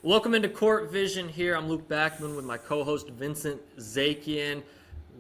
Welcome into Court Vision here. I'm Luke Backman with my co-host Vincent Zakian.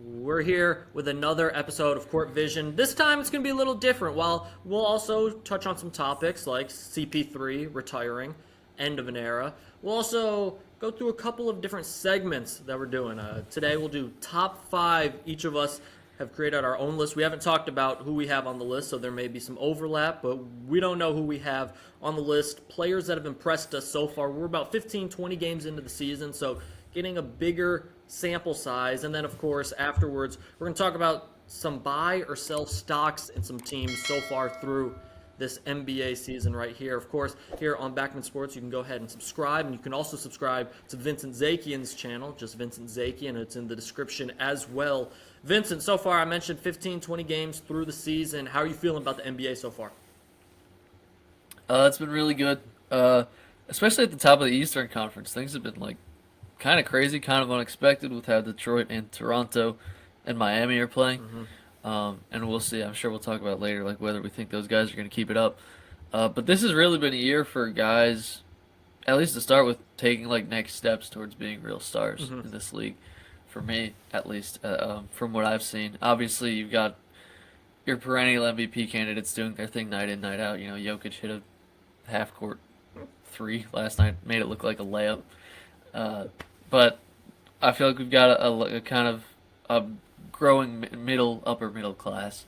We're here with another episode of Court Vision. This time it's going to be a little different. While we'll also touch on some topics like CP3 retiring, end of an era. We'll also go through a couple of different segments that we're doing. Today we'll do top 5. Each of us have created our own list. We haven't talked about who we have on the list, so there may be some overlap, but we don't know who we have on the list. Players that have impressed us so far. We're about 15, 20 games into the season, so getting a bigger sample size. And then, of course, afterwards, we're going to talk about some buy or sell stocks in some teams so far through this NBA season right here. Of course, here on Backman Sports, you can go ahead and subscribe, and you can also subscribe to Vincent Zakian's channel, just Vincent Zakian. It's in the description as well. Vincent, so far I mentioned 15, 20 games through the season. How are you feeling about the NBA so far? It's been really good, especially at the top of the Eastern Conference. Things have been kind of crazy, kind of unexpected with how Detroit and Toronto and Miami are playing. And we'll see. I'm sure we'll talk about it later, whether we think those guys are going to keep it up. But this has really been a year for guys, at least to start with, taking next steps towards being real stars in this league. For me, at least, from what I've seen. Obviously, you've got your perennial MVP candidates doing their thing night in, night out. You know, Jokic hit a half-court 3 last night, made it look like a layup. But I feel like we've got a kind of a growing upper middle class,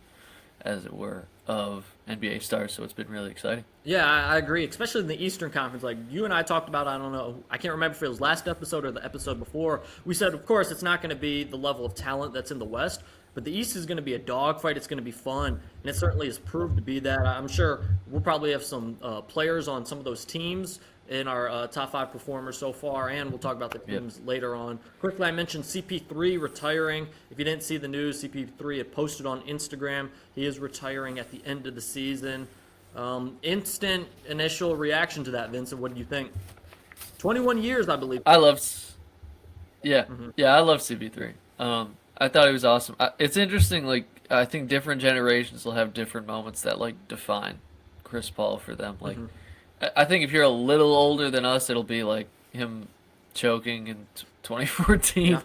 as it were, of NBA stars, so it's been really exciting. Yeah, I agree, especially in the Eastern Conference. Like you and I talked about, I don't know, I can't remember if it was last episode or the episode before. We said, of course, it's not going to be the level of talent that's in the West, but the East is going to be a dogfight. It's going to be fun, and it certainly has proved to be that. I'm sure we'll probably have some players on some of those teams in our top 5 performers so far, and we'll talk about the teams later on. Quickly, I mentioned CP3 retiring. If you didn't see the news, CP3 had posted on Instagram. He is retiring at the end of the season. Instant initial reaction to that, Vincent. What do you think? 21 years, I believe. I love CP3. I thought he was awesome. It's interesting. I think different generations will have different moments that define Chris Paul for them. I think if you're a little older than us, it'll be him choking in 2014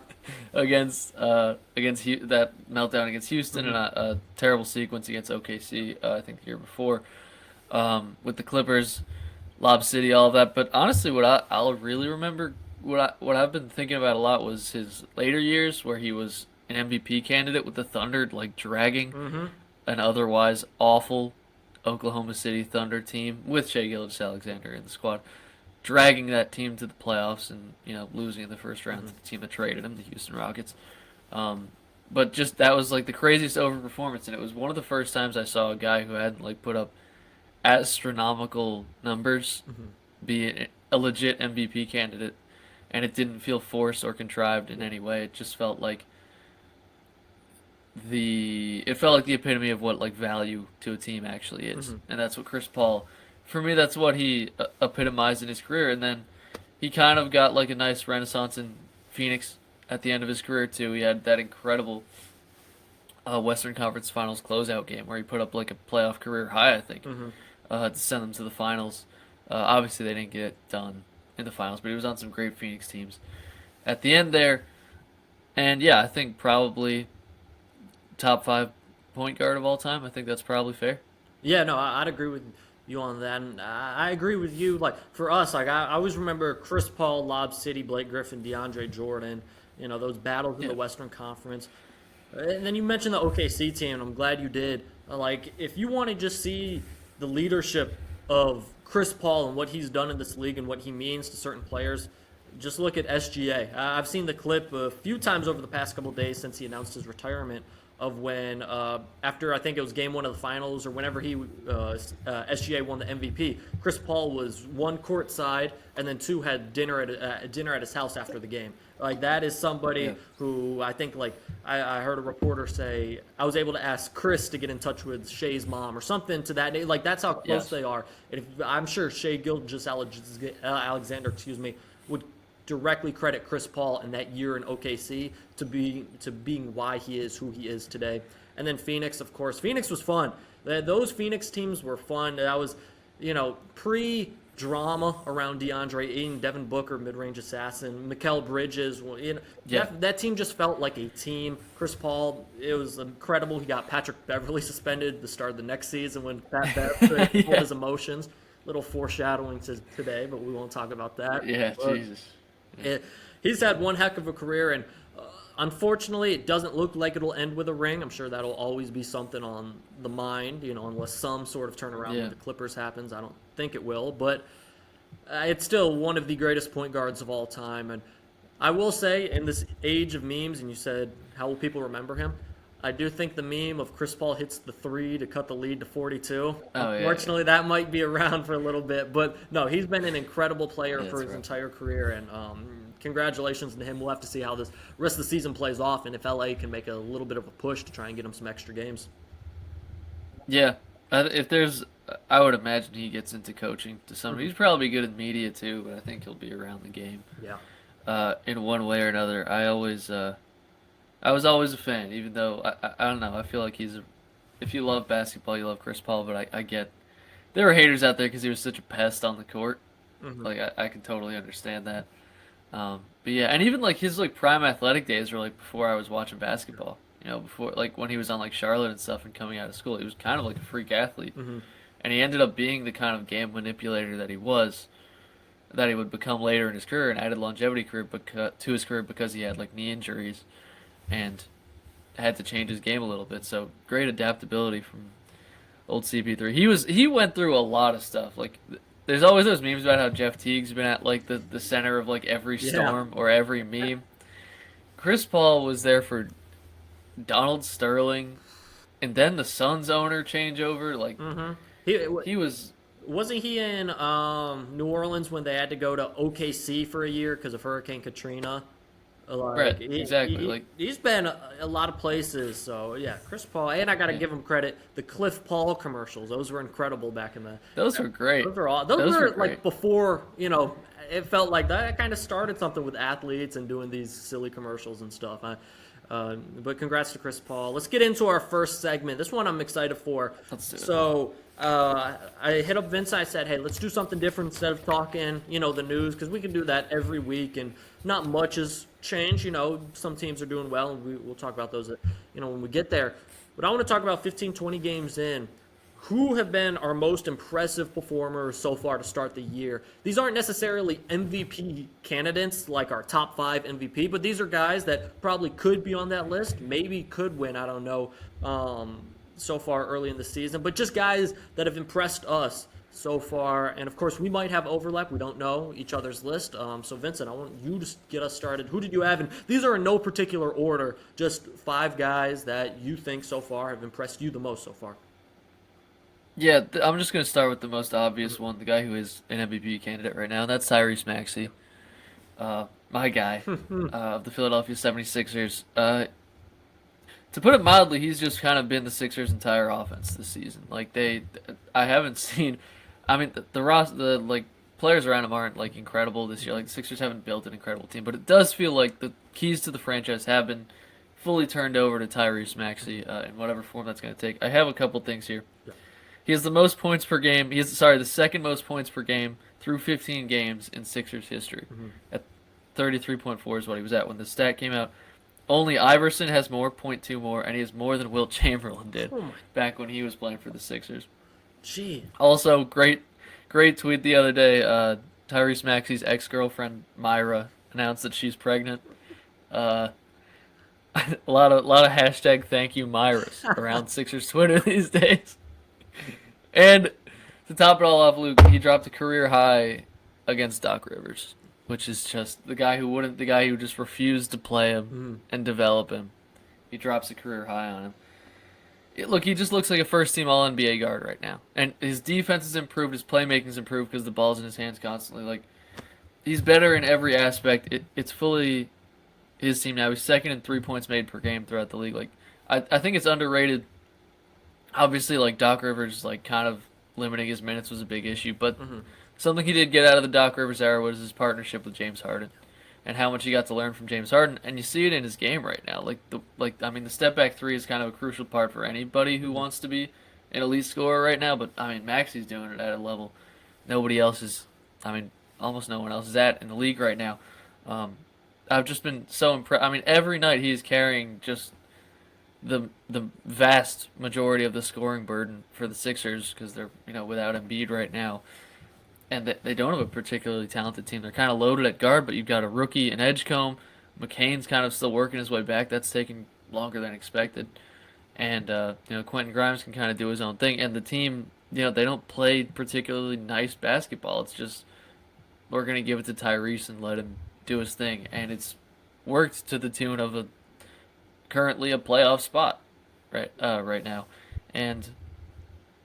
against that meltdown against Houston and a terrible sequence against OKC. I think the year before with the Clippers, Lob City, all of that. But honestly, what I'll really remember, what I've been thinking about a lot was his later years where he was an MVP candidate with the Thunder, dragging an otherwise awful Oklahoma City Thunder team with Shai Gilgeous-Alexander in the squad, dragging that team to the playoffs and losing in the first round to the team that traded him, the Houston Rockets. But just that was the craziest overperformance, and it was one of the first times I saw a guy who hadn't put up astronomical numbers be a legit MVP candidate, and it didn't feel forced or contrived in any way. It just felt like the epitome of what value to a team actually is, and that's what Chris Paul, for me, that's what he epitomized in his career. And then he kind of got a nice renaissance in Phoenix at the end of his career too. He had that incredible Western Conference Finals closeout game where he put up a playoff career high, I think, to send them to the finals. Obviously, they didn't get it done in the finals, but he was on some great Phoenix teams at the end there. And yeah, I think probably top 5 point guard of all time. I think that's probably fair. Yeah, no, I'd agree with you on that. And I agree with you. For us, I always remember Chris Paul, Lob City, Blake Griffin, DeAndre Jordan, those battles in the Western Conference. And then you mentioned the OKC team, and I'm glad you did. If you want to just see the leadership of Chris Paul and what he's done in this league and what he means to certain players, just look at SGA. I've seen the clip a few times over the past couple of days since he announced his retirement of when, after I think it was game 1 of the finals or whenever SGA won the MVP, Chris Paul was 1 courtside and then 2 had dinner at his house after the game. That is somebody who I think, I heard a reporter say, I was able to ask Chris to get in touch with Shai's mom or something to that day. that's how close they are. And I'm sure Shai Gilgeous-Alexander, would directly credit Chris Paul in that year in OKC to being why he is who he is today. And then Phoenix, of course. Phoenix was fun. Those Phoenix teams were fun. That was, pre drama around DeAndre Ayton, Devin Booker, mid-range assassin, Mikal Bridges. Well, that team just felt like a team. Chris Paul, it was incredible. He got Patrick Beverly suspended at the start of the next season when Pat Bev pulled his emotions. Little foreshadowing to today, but we won't talk about that. Yeah, but Jesus. He's had one heck of a career, and unfortunately, it doesn't look like it'll end with a ring. I'm sure that'll always be something on the mind, unless some sort of turnaround with the Clippers happens. I don't think it will, but it's still one of the greatest point guards of all time. And I will say, in this age of memes, and you said, how will people remember him? I do think the meme of Chris Paul hits the 3 to cut the lead to 42. Unfortunately, that might be around for a little bit. But, no, he's been an incredible player for his entire career. And congratulations to him. We'll have to see how this rest of the season plays off and if LA can make a little bit of a push to try and get him some extra games. Yeah. I would imagine he gets into coaching to some. He's probably good in media, too, but I think he'll be around the game. Yeah. In one way or another. I was always a fan, even though, I don't know, I feel like if you love basketball, you love Chris Paul, but I get, there were haters out there because he was such a pest on the court. Like, I can totally understand that. But yeah, and even like his like prime athletic days were like before I was watching basketball, before like when he was on like Charlotte and stuff and coming out of school, he was kind of like a freak athlete. And he ended up being the kind of game manipulator that he would become later in his career, and added longevity to his career because he had like knee injuries and had to change his game a little bit. So great adaptability from old CP3. He went through a lot of stuff. Like there's always those memes about how Jeff Teague's been at like the center of like every storm or every meme. Chris Paul was there for Donald Sterling, and then the Suns owner changeover. Like he was. Wasn't he in New Orleans when they had to go to OKC for a year because of Hurricane Katrina? Right, exactly. He's been a lot of places. So yeah, Chris Paul, and I got to give him credit. The Cliff Paul commercials, those were incredible back in the. Those were great. Those were like before, it felt like that kind of started something with athletes and doing these silly commercials and stuff. But congrats to Chris Paul. Let's get into our first segment. This one I'm excited for. Let's do it. So I hit up Vince. I said, hey, let's do something different instead of talking, the news, because we can do that every week, and not much has changed. Some teams are doing well, and we'll talk about those, when we get there. But I want to talk about 15, 20 games in. Who have been our most impressive performers so far to start the year? These aren't necessarily MVP candidates like our top 5 MVP, but these are guys that probably could be on that list, maybe could win, I don't know, so far early in the season, but just guys that have impressed us so far. And of course, we might have overlap. We don't know each other's list. So Vincent, I want you to get us started. Who did you have? And these are in no particular order, just 5 guys that you think so far have impressed you the most so far. Yeah, I'm just going to start with the most obvious one, the guy who is an MVP candidate right now, and that's Tyrese Maxey, my guy, of the Philadelphia 76ers. To put it mildly, he's just kind of been the Sixers' entire offense this season. Like I haven't seen, I mean, the players around him aren't like incredible this year. Like the Sixers haven't built an incredible team, but it does feel like the keys to the franchise have been fully turned over to Tyrese Maxey in whatever form that's going to take. I have a couple things here. Yeah. He has the most points per game. The second most points per game through 15 games in Sixers history. At 33.4 is what he was at when the stat came out. Only Iverson has more, 0.2 more, and he has more than Wilt Chamberlain did back when he was playing for the Sixers. Gee. Also, great tweet the other day. Tyrese Maxey's ex-girlfriend Myra announced that she's pregnant. A lot of hashtag thank you Myras around Sixers Twitter these days. And to top it all off, Luke, he dropped a career high against Doc Rivers, which is just the guy who just refused to play him and develop him. He drops a career high on him. He just looks like a first-team All-NBA guard right now. And his defense has improved, his playmaking's improved because the ball's in his hands constantly. Like, he's better in every aspect. It's fully his team now. He's second in 3 points made per game throughout the league. Like, I think it's underrated. Obviously, like, Doc Rivers, like, kind of limiting his minutes was a big issue, but something he did get out of the Doc Rivers era was his partnership with James Harden, and how much he got to learn from James Harden, and you see it in his game right now. The step back three is kind of a crucial part for anybody who wants to be an elite scorer right now. But I mean, Maxey's doing it at a level nobody else I mean, almost no one else is at in the league right now. I've just been so impressed. I mean, every night he is carrying just the vast majority of the scoring burden for the Sixers because they're without Embiid right now, and they don't have a particularly talented team. They're kind of loaded at guard, but you've got a rookie in Edgecombe. McCain's kind of still working his way back. That's taking longer than expected, and Quentin Grimes can kind of do his own thing. And the team, they don't play particularly nice basketball. It's just we're gonna give it to Tyrese and let him do his thing, and it's worked to the tune of currently a playoff spot right now, and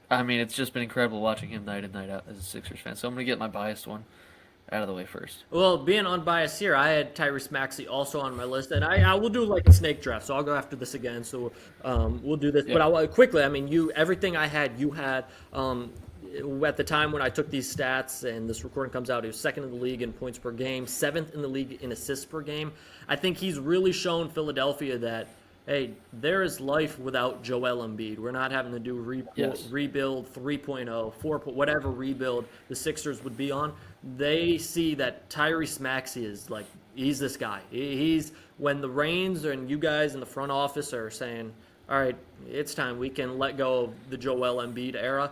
I mean it's just been incredible watching him night in night out as a Sixers fan. So I'm gonna get my biased one out of the way first. Well, being unbiased here, I had Tyrese Maxey also on my list, and I will do like a snake draft, so I'll go after this again. So we'll do this, Yeah. but quickly. I mean, everything I had, you had. At the time when I took these stats and this recording comes out, he was second in the league in points per game, seventh in the league in assists per game. I think he's really shown Philadelphia that, hey, there is life without Joel Embiid. We're not having to do rebuild 3.0, 4, whatever rebuild the Sixers would be on. They see that Tyrese Maxey is like, he's this guy. He's, when the reins and you guys in the front office are saying, all right, it's time, we can let go of the Joel Embiid era,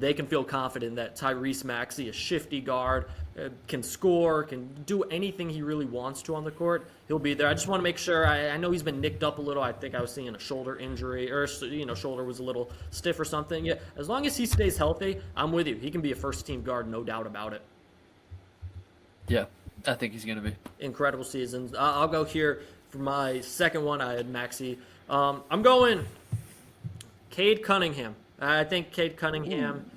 they can feel confident that Tyrese Maxey, a shifty guard, can score, can do anything he really wants to on the court. He'll be there. I just want to make sure. I know he's been nicked up a little. I think I was seeing a shoulder injury, or shoulder was a little stiff or something. Yeah, as long as he stays healthy, I'm with you. He can be a first-team guard, no doubt about it. Yeah, I think he's gonna be. Incredible seasons. I'll go here for my second one. I had Maxey. I'm going Cade Cunningham. I think Cade Cunningham,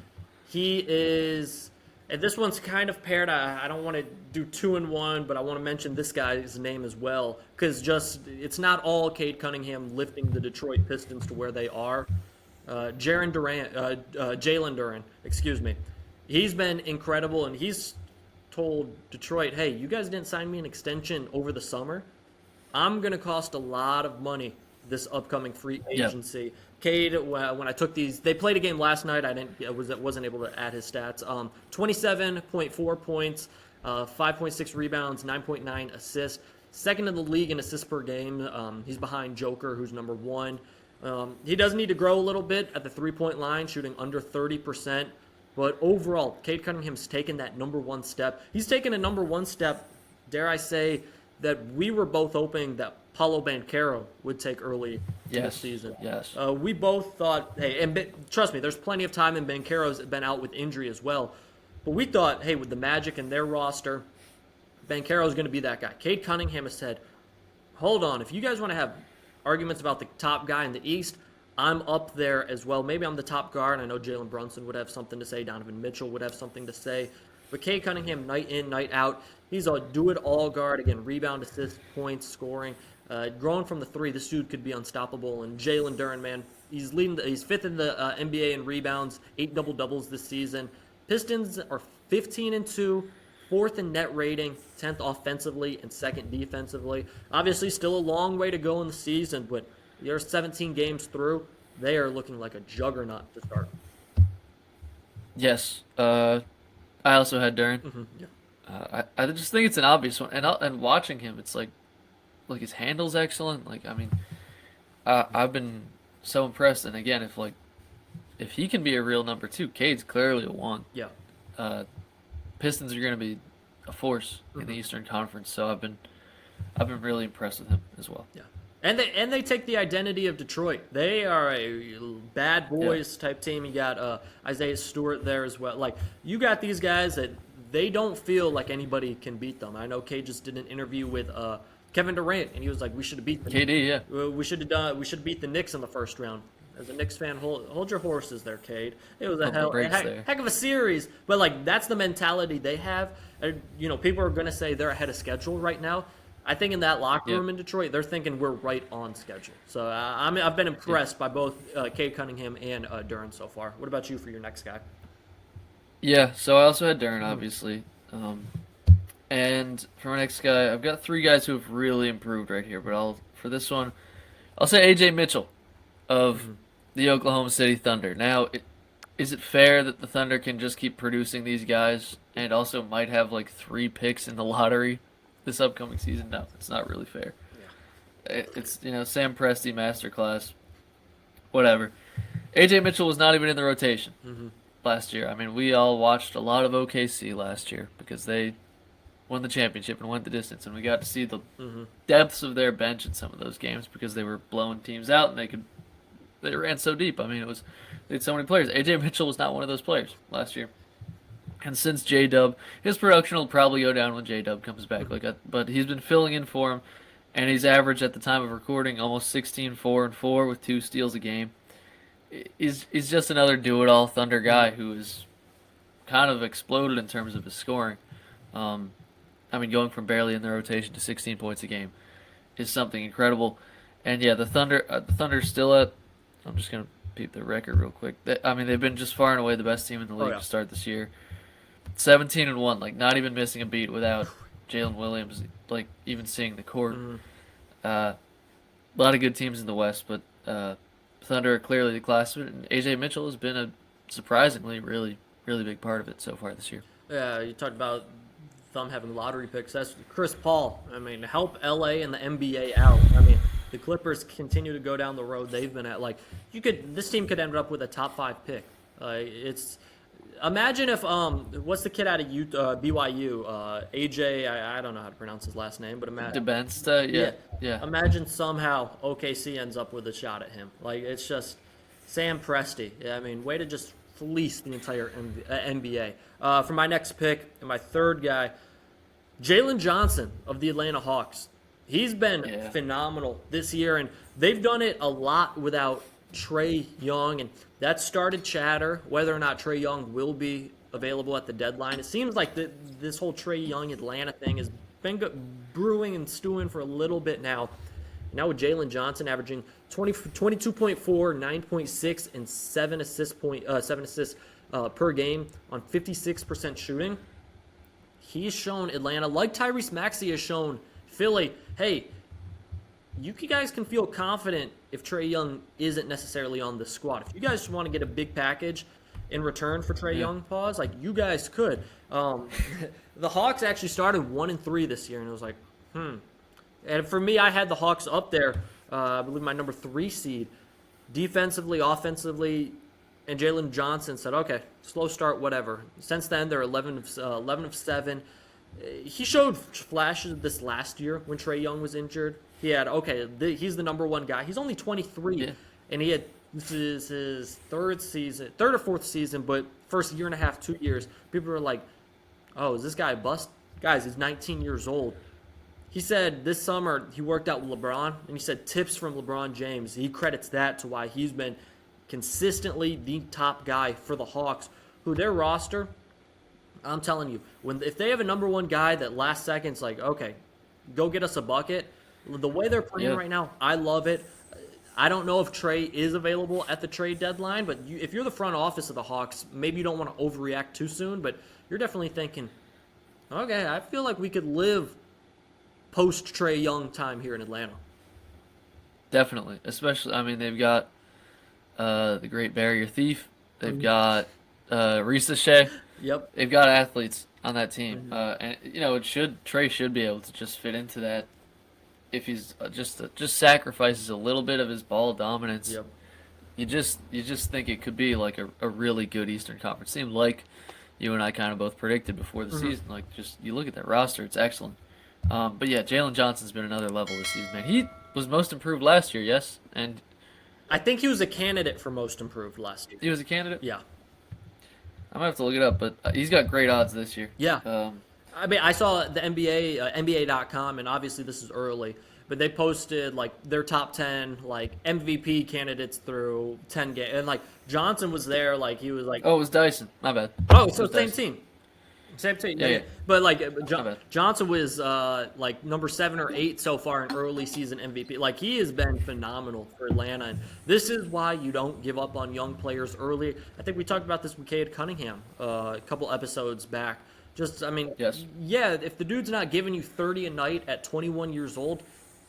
he is, and this one's kind of paired. I don't want to do 2 in 1, but I want to mention this guy's name as well, because it's not all Cade Cunningham lifting the Detroit Pistons to where they are. Jalen Duren, excuse me. He's been incredible, and he's told Detroit, hey, you guys didn't sign me an extension over the summer. I'm going to cost a lot of money this upcoming free agency. Yep. Cade, when I took these, they played a game last night. I wasn't able to add his stats. 27.4 points, 5.6 rebounds, 9.9 assists. Second in the league in assists per game. He's behind Joker, who's number 1. He does need to grow a little bit at the three-point line, shooting under 30%. But overall, Cade Cunningham's taken that number 1 step. He's taken a number 1 step, dare I say, that we were both hoping that Paolo Banchero would take early in the season. Yes. We both thought, hey, and trust me, there's plenty of time, and Banchero's been out with injury as well. But we thought, hey, with the Magic and their roster, Banchero's going to be that guy. Cade Cunningham has said, hold on, if you guys want to have arguments about the top guy in the East, I'm up there as well. Maybe I'm the top guard. I know Jalen Brunson would have something to say. Donovan Mitchell would have something to say. But Cade Cunningham, night in, night out, he's a do-it-all guard. Again, rebound, assist, points, scoring. Growing from the 3, this dude could be unstoppable. And Jalen Duren, man, he's 5th in the NBA in rebounds, 8 double-doubles this season. Pistons are 15-2, 4th in net rating, 10th offensively, and 2nd defensively. Obviously, still a long way to go in the season, but they're 17 games through. They are looking like a juggernaut to start. Yes. I also had Duren. Mm-hmm. Yeah. I just think it's an obvious one, and watching him, it's like his handle's excellent. Like, I mean, I've been so impressed. And again, if he can be a real number 2, Cade's clearly a 1. Yeah. Pistons are going to be a force in the Eastern Conference, so I've been really impressed with him as well. Yeah. And they take the identity of Detroit. They are a bad boys type team. You got Isaiah Stewart there as well. Like, you got these guys that they don't feel like anybody can beat them. I know Cade just did an interview with Kevin Durant, and he was like, "We should have beat the KD, yeah. We should have beat the Knicks in the first round." As a Knicks fan, hold your horses there, Cade. It was a heck of a series, but like that's the mentality they have. People are going to say they're ahead of schedule right now. I think in that locker room in Detroit, they're thinking we're right on schedule. So I've been impressed by both Cade Cunningham and Duren so far. What about you for your next guy? Yeah, so I also had Duren, obviously. And for my next guy, I've got 3 guys who have really improved right here. But for this one, I'll say AJ Mitchell of the Oklahoma City Thunder. Now, is it fair that the Thunder can just keep producing these guys and also might have like 3 picks in the lottery this upcoming season? No, it's not really fair. It's Sam Presti masterclass, whatever. AJ Mitchell was not even in the rotation last year. I mean, we all watched a lot of OKC last year because they won the championship and went the distance, and we got to see the depths of their bench in some of those games because they were blowing teams out and they ran so deep. I mean, they had so many players. AJ Mitchell was not one of those players last year. And since J-Dub, his production will probably go down when J-Dub comes back. But he's been filling in for him, and he's averaged at the time of recording almost 16, 4, and 4 with 2 steals a game. He's just another do-it-all Thunder guy who has kind of exploded in terms of his scoring. I mean, going from barely in the rotation to 16 points a game is something incredible. And yeah, the Thunder's still at. I'm just gonna peep the record real quick. They've been just far and away the best team in the league to start this year. 17-1, like not even missing a beat without Jalen Williams, like even seeing the court. A lot of good teams in the West, but Thunder are clearly the class of it, and AJ Mitchell has been a surprisingly really, really big part of it so far this year. Yeah, you talked about them having lottery picks. That's Chris Paul. I mean, help LA and the NBA out. I mean, the Clippers continue to go down the road they've been at. Like, this team could end up with a top 5 pick. Imagine if what's the kid out of BYU? AJ, I don't know how to pronounce his last name, but imagine DeBensta, yeah. Imagine somehow OKC ends up with a shot at him. Like, it's just Sam Presti. I mean, way to just fleece the entire NBA. For my next pick and my third guy, Jalen Johnson of the Atlanta Hawks. He's been phenomenal this year, and they've done it a lot without Trae Young, and that started chatter whether or not Trae Young will be available at the deadline. It seems like this whole Trae Young Atlanta thing has been brewing and stewing for a little bit now. Now with Jalen Johnson averaging 22.4, 9.6, and 7 assists per game on 56% shooting. He's shown Atlanta, like Tyrese Maxey has shown Philly, hey, you guys can feel confident if Trae Young isn't necessarily on the squad. If you guys want to get a big package in return for Trae Young, like you guys could. The Hawks actually started 1-3 this year, and it was like, And for me, I had the Hawks up there. I believe my number 3 seed, defensively, offensively, and Jalen Johnson said, okay, slow start, whatever. Since then, they're 11 of 7. He showed flashes of this last year when Trae Young was injured. He had, he's the number 1 guy. He's only 23, and this is his third or fourth season, but first year and a half, 2 years. People were like, oh, is this guy a bust? Guys, he's 19 years old. He said this summer he worked out with LeBron, and he said tips from LeBron James. He credits that to why he's been consistently the top guy for the Hawks, who their roster, I'm telling you, if they have a number 1 guy that last second's like, okay, go get us a bucket, the way they're playing right now, I love it. I don't know if Trae is available at the trade deadline, but if you're the front office of the Hawks, maybe you don't want to overreact too soon, but you're definitely thinking, okay, I feel like we could live post-Trae Young time here in Atlanta. Definitely. Especially, I mean, they've got the great barrier thief. They've got Risa Shea. Yep. They've got athletes on that team. And, Trae should be able to just fit into that if he's just sacrifices a little bit of his ball dominance. Yep. You just think it could be like a really good Eastern Conference team, like you and I kind of both predicted before the season. Like, just you look at that roster, it's excellent. But yeah, Jalen Johnson's been another level this season, man. He was most improved last year, yes? And I think he was a candidate for most improved last year. He was a candidate? Yeah. I might have to look it up, but he's got great odds this year. Yeah. I mean, I saw the NBA, NBA.com, and obviously this is early, but they posted like their top 10 like MVP candidates through 10 games, and like Johnson was there, like he was like. Oh, it was Dyson. My bad. Oh, so same team. Same team. Yeah. But like Johnson was like number 7 or 8 so far in early season MVP. Like he has been phenomenal for Atlanta, and this is why you don't give up on young players early. I think we talked about this with Cade Cunningham a couple episodes back. Just, I mean, yeah, if the dude's not giving you 30 a night at 21 years old,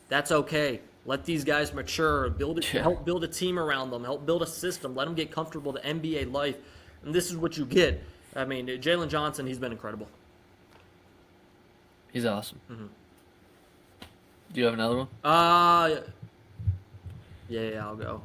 that's okay. Let these guys mature, help build a team around them, help build a system, let them get comfortable to NBA life. and this is what you get. I mean, Jalen Johnson, he's been incredible. He's awesome. Do you have another one? Yeah, I'll go.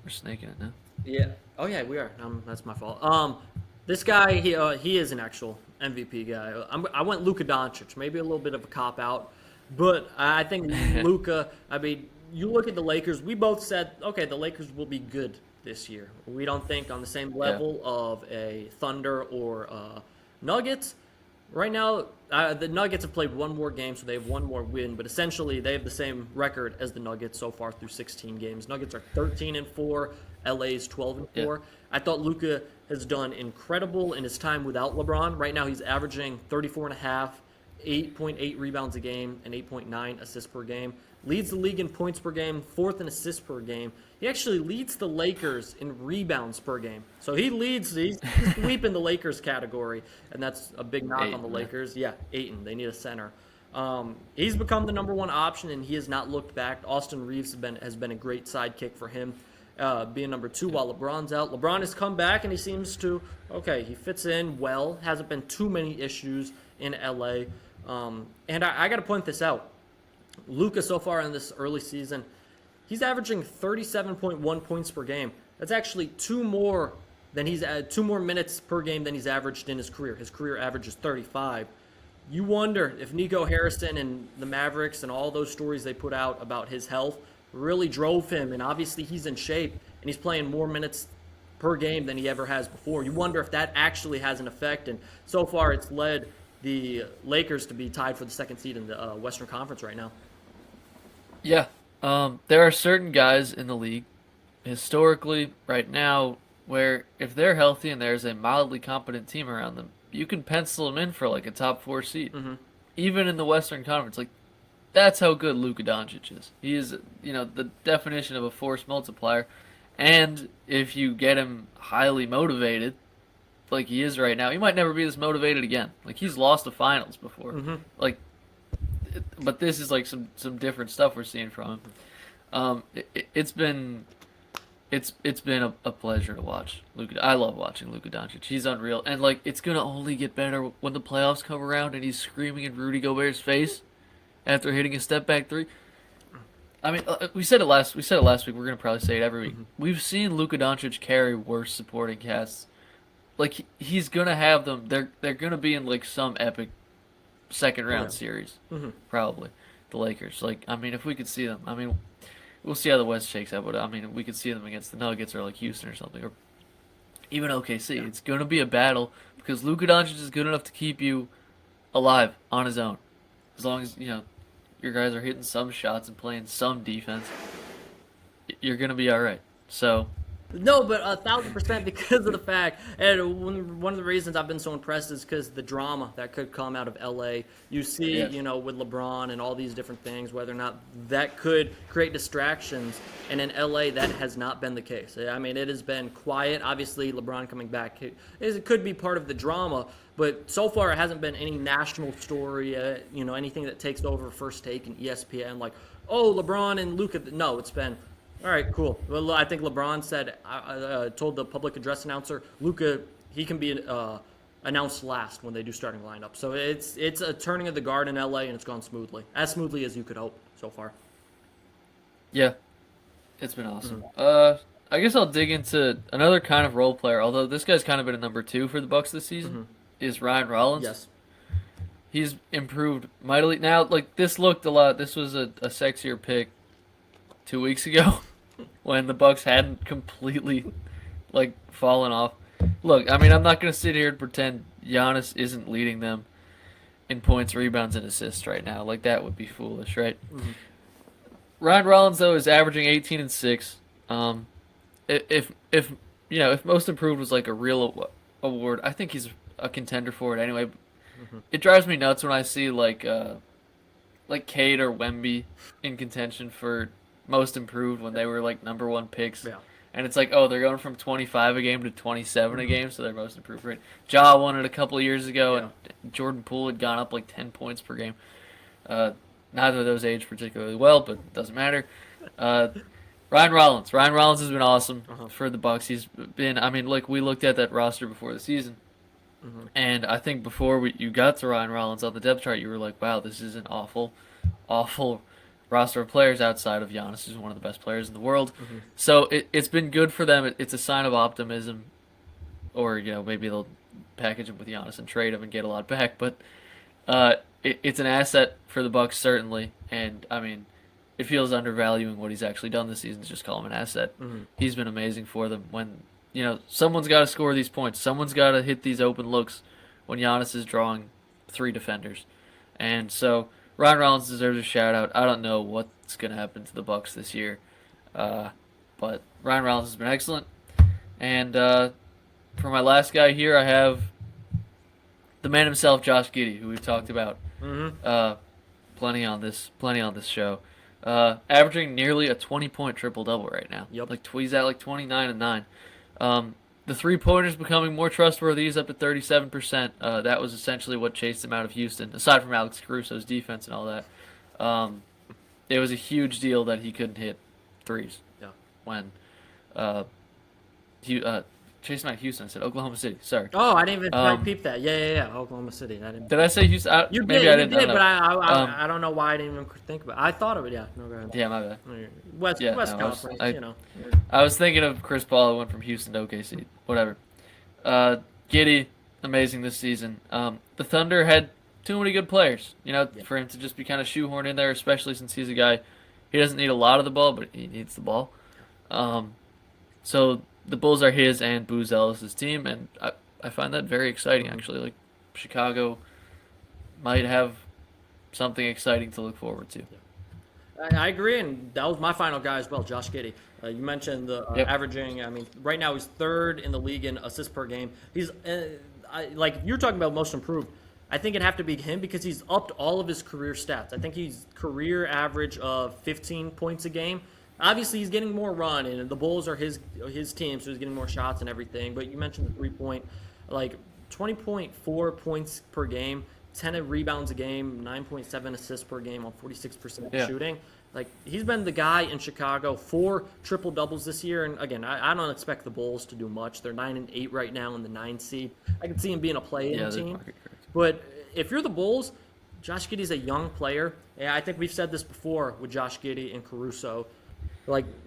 We're snaking it now. Yeah. Oh yeah, we are. That's my fault. This guy, he is an actual MVP guy. I went Luka Doncic, maybe a little bit of a cop out, but I think Luka. I mean, you look at the Lakers. We both said, okay, the Lakers will be good this year. We don't think on the same level of a Thunder or Nuggets. Right now, the Nuggets have played one more game, so they have one more win. But essentially, they have the same record as the Nuggets so far through 16 games. Nuggets are 13-4. LA's 12-4. Yeah. I thought Luka has done incredible in his time without LeBron. Right now, he's averaging 34.5, 8.8 rebounds a game, and 8.9 assists per game. Leads the league in points per game, fourth in assists per game. He actually leads the Lakers in rebounds per game. So he's sweeping the Lakers category, and that's a big knock on the Lakers. Yeah, Ayton. They need a center. He's become the number one option, and he has not looked back. Austin Reeves has been a great sidekick for him, being number two while LeBron's out. LeBron has come back, and he seems to, he fits in well. Hasn't been too many issues in LA. And I got to point this out. Luka so far in this early season, he's averaging 37.1 points per game. That's actually two more minutes per game than he's averaged in his career. His career average is 35. You wonder if Nico Harrison and the Mavericks and all those stories they put out about his health really drove him, and obviously he's in shape and he's playing more minutes per game than he ever has before. You wonder if that actually has an effect, and so far it's led the Lakers to be tied for the second seed in the Western Conference right now. Yeah. There are certain guys in the league, historically, right now, where if they're healthy and there's a mildly competent team around them, you can pencil them in for like a top 4 seed. Even in the Western Conference. Like, that's how good Luka Doncic is. He is, the definition of a force multiplier. And if you get him highly motivated, like he is right now, he might never be this motivated again. Like, he's lost the finals before. Like, but this is like some different stuff we're seeing from him. It's been a pleasure to watch Luka. I love watching Luka Doncic. He's unreal, and like it's gonna only get better when the playoffs come around and he's screaming in Rudy Gobert's face after hitting a step back three. I mean, we said it last week. We're gonna probably say it every week. We've seen Luka Doncic carry worse supporting casts. Like he's gonna have them. They're gonna be in like some epic second round series, probably the Lakers. Like, I mean, if we could see them, I mean, we'll see how the West shakes out. But I mean, we could see them against the Nuggets or like Houston or something, or even OKC. It's gonna be a battle because Luka Doncic is good enough to keep you alive on his own, as long as your guys are hitting some shots and playing some defense. You're gonna be all right. So. No, but 1,000% because of the fact, and one of the reasons I've been so impressed is because the drama that could come out of LA. You see, with LeBron and all these different things, whether or not that could create distractions. And in LA, that has not been the case. I mean, it has been quiet. Obviously, LeBron coming back, it could be part of the drama. But so far, it hasn't been any national story, anything that takes over First Take and ESPN, like, oh, LeBron and Luka. No, it's been, all right, cool. Well, I think LeBron said, told the public address announcer, Luka, he can be announced last when they do starting lineup. So it's a turning of the guard in LA, and it's gone smoothly. As smoothly as you could hope so far. Yeah, it's been awesome. I guess I'll dig into another kind of role player, although this guy's kind of been a number 2 for the Bucks this season, is Ryan Rollins. Yes. He's improved mightily. Now, like, this looked a lot, this was a sexier pick 2 weeks ago when the Bucks hadn't completely like fallen off. Look, I mean, I'm not going to sit here and pretend Giannis isn't leading them in points, rebounds, and assists right now. Like, that would be foolish, right? Ryan Rollins, though, is averaging 18 and 6. If most improved was like a real award, I think he's a contender for it anyway. It drives me nuts when I see like Cade or Wemby in contention for most improved when they were like number 1 picks. Yeah. And it's like, oh, they're going from 25 a game to 27 a game, so they're most improved rate. Ja won it a couple of years ago, and Jordan Poole had gone up like 10 points per game. Neither of those aged particularly well, but it doesn't matter. Ryan Rollins. Ryan Rollins has been awesome Uh-huh. for the Bucks. He's been. I mean, like we looked at that roster before the season, and I think before you got to Ryan Rollins on the depth chart, you were like, "Wow, this is an awful roster of players outside of Giannis, who's one of the best players in the world." So it's been good for them. It's a sign of optimism, or maybe they'll package him with Giannis and trade him and get a lot back. But it's an asset for the Bucks certainly, and I mean, it feels undervaluing what he's actually done this season to just call him an asset. He's been amazing for them. When someone's got to score these points, someone's got to hit these open looks when Giannis is drawing 3 defenders, and so Ryan Rollins deserves a shout out. I don't know what's gonna happen to the Bucks this year, but Ryan Rollins has been excellent. And for my last guy here, I have the man himself, Josh Giddey, who we've talked about plenty on this show. Averaging nearly a 20-point triple-double right now. Yep. He's at like 29 and 9. The three-pointer's becoming more trustworthy. He's up at 37%. That was essentially what chased him out of Houston, aside from Alex Caruso's defense and all that. It was a huge deal that he couldn't hit threes. Yeah. When chased him out of Houston, I said Oklahoma City. Sorry. Oh, I didn't even peep that. Yeah. Oklahoma City. I didn't. Did I say Houston? You maybe did, I didn't. you did, I but don't know. I don't know why I didn't even think about it. I thought of it, yeah. No, go ahead. Yeah, my bad. West Yeah, Conference, I was thinking of Chris Paul, who went from Houston to OKC. Whatever. Giddey, amazing this season. The Thunder had too many good players, for him to just be kind of shoehorned in there, especially since he's a guy, he doesn't need a lot of the ball, but he needs the ball. So the Bulls are his and Booz Ellis' team, and I find that very exciting, actually. Like, Chicago might have something exciting to look forward to. I agree, and that was my final guy as well, Josh Giddey. You mentioned the averaging. I mean, right now he's 3rd in the league in assists per game. He's if you're talking about most improved, I think it'd have to be him because he's upped all of his career stats. I think he's career average of 15 points a game. Obviously, he's getting more run, and the Bulls are his team, so he's getting more shots and everything. But you mentioned the 3-point, 20.4 points per game, 10 rebounds a game, 9.7 assists per game on 46% shooting. He's been the guy in Chicago, 4 triple doubles this year. And again, I don't expect the Bulls to do much. They're 9-8 right now in the 9 seed. I can see him being a play-in team. But if you're the Bulls, Josh Giddey's a young player. Yeah, I think we've said this before with Josh Giddey and Caruso.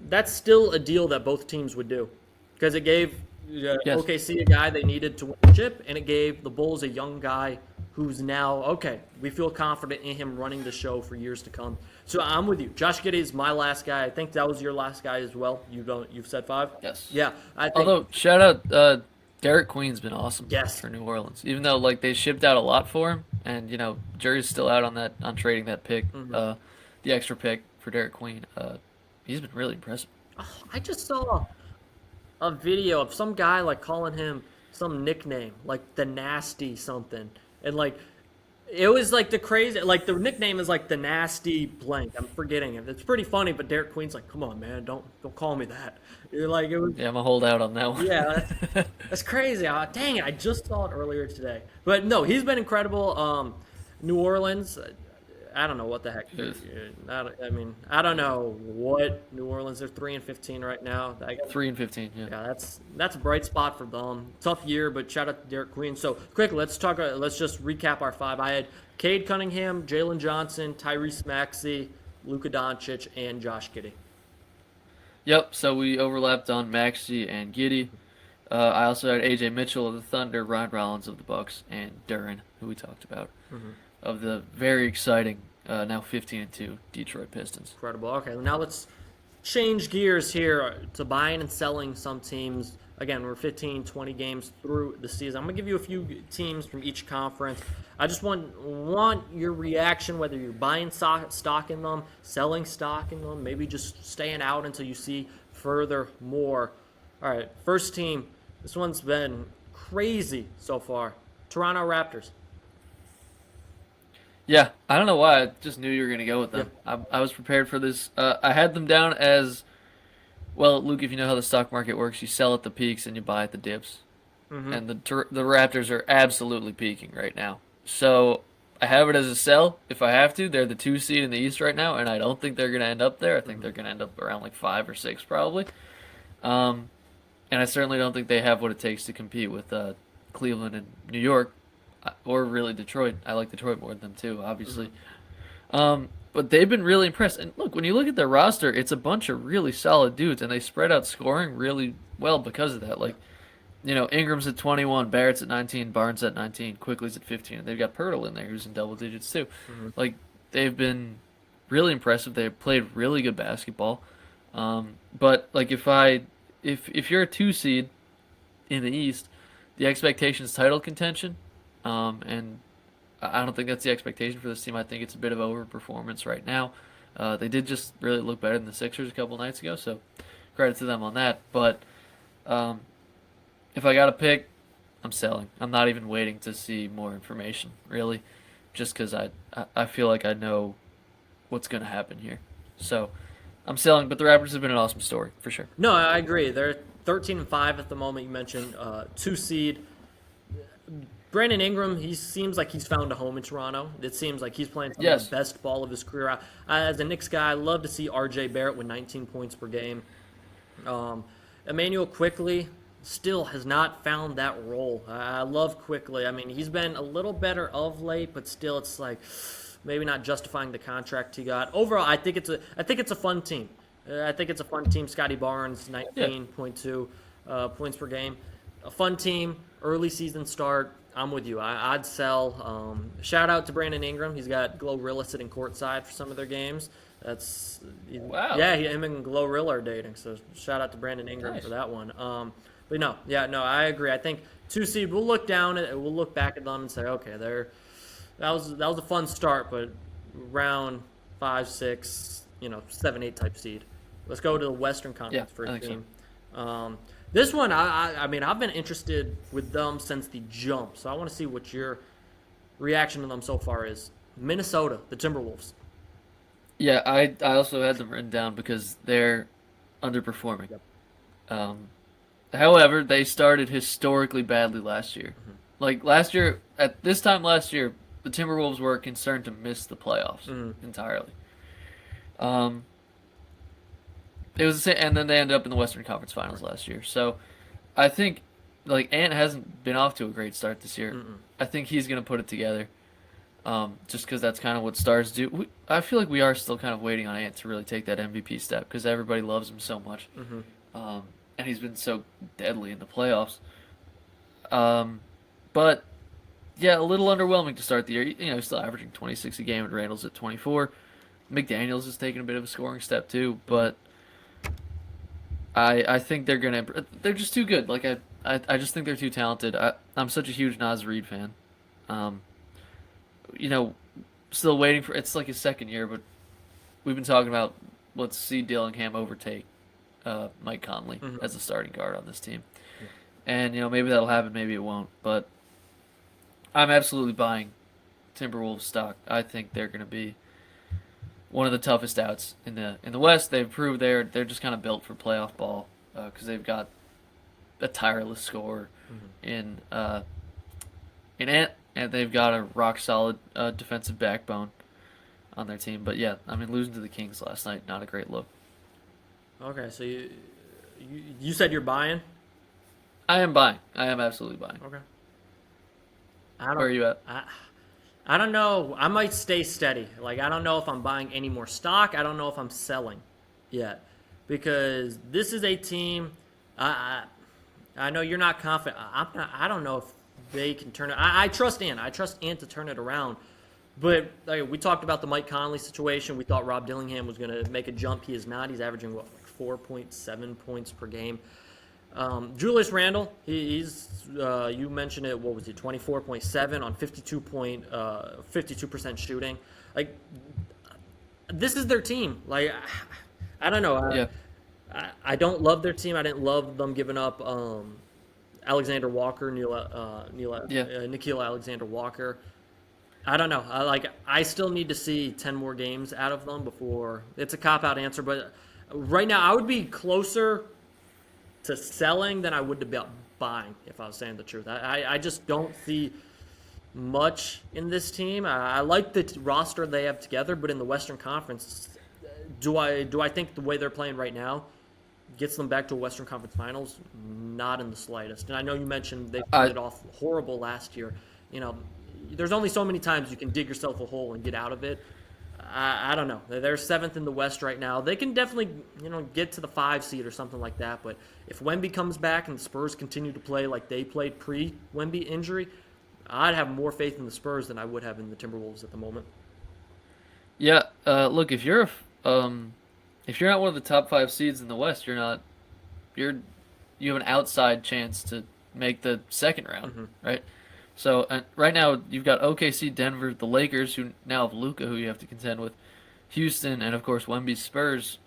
That's still a deal that both teams would do, because it gave OKC a guy they needed to win the chip, and it gave the Bulls a young guy who's now, we feel confident in him running the show for years to come. So I'm with you. Josh Giddey is my last guy. I think that was your last guy as well. You've said 5? Yes. Yeah. Although, shout out, Derek Queen's been awesome Yes. for New Orleans. Even though they shipped out a lot for him, and jury's still out on trading that pick, the extra pick for Derek Queen. He's been really impressive. I just saw a video of some guy calling him some nickname, the nasty something, and it was the crazy, the nickname is the nasty blank. I'm forgetting it. It's pretty funny, but Derek Queen's come on, man, don't call me that. It was. Yeah, I'm gonna hold out on that one. Yeah, that's crazy. Dang it, I just saw it earlier today. But no, he's been incredible. New Orleans. I don't know what the heck. I don't know what New Orleans. They're 3-15 right now. 3-15. Yeah. Yeah, that's a bright spot for them. Tough year, but shout out to Derek Queen. So quick, let's just recap our 5. I had Cade Cunningham, Jalen Johnson, Tyrese Maxey, Luka Doncic, and Josh Giddey. Yep. So we overlapped on Maxey and Giddey. I also had AJ Mitchell of the Thunder, Ryan Rollins of the Bucks, and Duren, who we talked about, of the very exciting now 15-2 Detroit Pistons. Incredible. Okay, now let's change gears here to buying and selling some teams. Again, we're 15, 20 games through the season. I'm going to give you a few teams from each conference. I just want your reaction, whether you're buying stock in them, selling stock in them, maybe just staying out until you see further more. All right, first team. This one's been crazy so far. Toronto Raptors. Yeah, I don't know why. I just knew you were going to go with them. Yeah. I was prepared for this. I had them down as, well, Luke, if you know how the stock market works, you sell at the peaks and you buy at the dips. And the Raptors are absolutely peaking right now. So I have it as a sell if I have to. They're the 2 seed in the East right now, and I don't think they're going to end up there. I think they're going to end up around like 5 or 6 probably. Um, and I certainly don't think they have what it takes to compete with Cleveland and New York, or really Detroit. I like Detroit more than them too, obviously. But they've been really impressed. And look, when you look at their roster, it's a bunch of really solid dudes, and they spread out scoring really well because of that. Like, Ingram's at 21, Barrett's at 19, Barnes at 19, Quickly's at 15. And they've got Pirtle in there who's in double digits too. Like, they've been really impressive. They've played really good basketball. But like if you're a 2 seed in the East, the expectation is title contention. And I don't think that's the expectation for this team. I think it's a bit of overperformance right now. They did just really look better than the Sixers a couple nights ago, so credit to them on that. But if I got to pick, I'm selling. I'm not even waiting to see more information, really, just because I feel like I know what's going to happen here. So I'm selling, but the Raptors have been an awesome story, for sure. No, I agree. They're 13-5 at the moment. You mentioned 2 seed. Brandon Ingram, he seems like he's found a home in Toronto. It seems like he's playing some of the best ball of his career. As a Knicks guy, I love to see R.J. Barrett with 19 points per game. Emmanuel Quickly still has not found that role. I love Quickly. I mean, he's been a little better of late, but still, it's like maybe not justifying the contract he got. Overall, I think it's a fun team. I think it's a fun team. Scotty Barnes, 19.2 points per game. A fun team. Early season start. I'm with you. I'd sell. Shout out to Brandon Ingram. He's got Glorilla sitting courtside for some of their games. Wow. Yeah, him and Glorilla are dating. So shout out to Brandon Ingram for that one. But no, I agree. I think 2 seed. We'll look down at it. We'll look back at them and say, okay, that was a fun start, but round 5, 6, 7, 8 type seed. Let's go to the Western Conference for a team. So. This one, I mean, I've been interested with them since the jump, so I want to see what your reaction to them so far is. Minnesota, the Timberwolves. Yeah, I also had them written down because they're underperforming. Yep. However, they started historically badly last year. Like last year, at this time last year, the Timberwolves were concerned to miss the playoffs entirely. It was the same, and then they ended up in the Western Conference Finals last year. So, I think like Ant hasn't been off to a great start this year. I think he's gonna put it together, just because that's kind of what stars do. I feel like we are still kind of waiting on Ant to really take that MVP step because everybody loves him so much, and he's been so deadly in the playoffs. But yeah, a little underwhelming to start the year. He's still averaging 26 a game, and Randall's at 24. McDaniels is taking a bit of a scoring step too, but. I think they're just too good. Like I just think they're too talented. I'm such a huge Naz Reid fan. Still waiting for it's like his second year, but we've been talking about let's see Dillingham overtake Mike Conley as a starting guard on this team. And maybe that'll happen, maybe it won't, but I'm absolutely buying Timberwolves stock. I think they're going to be one of the toughest outs in the West. They've proved they're just kind of built for playoff ball because they've got a tireless scorer in Ant, and they've got a rock solid defensive backbone on their team. But yeah, I mean losing to the Kings last night, not a great look. Okay, so you said you're buying? I am buying. I am absolutely buying. Okay. Where are you at? I don't know. I might stay steady. Like, I don't know if I'm buying any more stock. I don't know if I'm selling yet. Because this is a team, I know you're not confident. I don't know if they can turn it. I trust Ant. I trust Ant to turn it around. But we talked about the Mike Conley situation. We thought Rob Dillingham was going to make a jump. He is not. He's averaging, 4.7 points per game. Julius Randle, he's you mentioned it. What was he? 24.7 on 52% shooting. Like this is their team. Like I don't know. I don't love their team. I didn't love them giving up Alexander Walker, Nickeil Alexander Walker. I don't know. I still need to see 10 more games out of them before it's a cop-out answer. But right now, I would be closer to selling than I would to buying, if I was saying the truth. I just don't see much in this team. I like the roster they have together, but in the Western Conference, do I think the way they're playing right now gets them back to a Western Conference Finals? Not in the slightest. And I know you mentioned they I played off horrible last year. You know, there's only so many times you can dig yourself a hole and get out of it. I don't know. They're seventh in the West right now. They can definitely, get to the 5 seed or something like that. But if Wemby comes back and the Spurs continue to play like they played pre-Wemby injury, I'd have more faith in the Spurs than I would have in the Timberwolves at the moment. Yeah, look, if you're not one of the top 5 seeds in the West, you have an outside chance to make the second round, right? So right now you've got OKC, Denver, the Lakers, who now have Luka, who you have to contend with, Houston, and of course Wemby's Spurs.